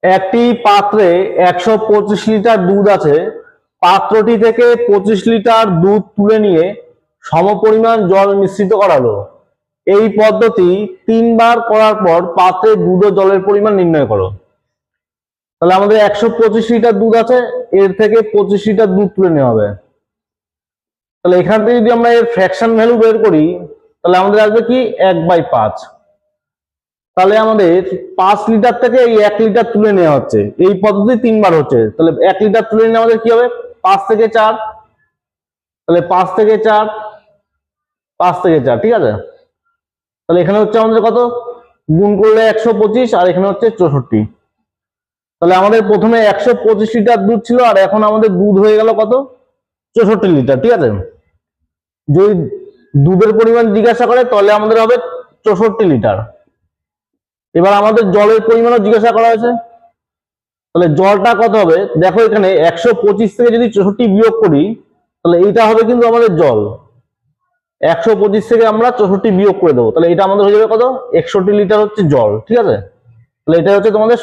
একটি পাত্রে 125 লিটার দুধ আছে। পাত্রটি থেকে 25 লিটার দুধ তুলে নিয়ে সমপরিমাণ জল মিশ্রিত করালো। এই পদ্ধতি 3 বার করার পর পাত্রে দুধ ও জলের পরিমাণ নির্ণয় করো। তাহলে আমাদের 125 লিটার দুধ আছে, এর থেকে 25 লিটার দুধ তুলে নেওয়া হবে। তাহলে এখান থেকে যদি আমরা এর ফ্র্যাকশন ভ্যালু বের করি, তাহলে আমাদের আসবে কি 1/5। তাহলে আমাদের 5 লিটার থেকে এই 1 লিটার তুলে নেওয়া হচ্ছে, এই পদ্ধতি 3 বার হচ্ছে। তাহলে 1 লিটার তুলে নিলে আমাদের কি হবে, 5 থেকে 4। তাহলে 5 থেকে 4, 5 থেকে 4, ঠিক আছে। তাহলে এখানে হচ্ছে আমাদের কত, গুণ করলে 125 আর এখানে হচ্ছে 64। তাহলে আমাদের প্রথমে 125 লিটার দুধ ছিল, আর এখন আমাদের দুধ হয়ে গেল কত, 64 লিটার, ঠিক আছে। যদি দুধের পরিমাণ জিজ্ঞাসা করে তাহলে আমাদের হবে 64 লিটার। এবার আমাদের জলের পরিমাণও জিজ্ঞাসা করা হয়েছে, তাহলে জলটা কত হবে, দেখো এখানে 125 থেকে যদি 64 বিয়োগ করি তাহলে এইটা হবে কিন্তু আমাদের জল। 125 থেকে আমরা 64 বিয়োগ করে দেবো, তাহলে এটা আমাদের হয়ে যাবে কত, 61 লিটার হচ্ছে জল, ঠিক আছে। তাহলে এটা হচ্ছে তোমাদের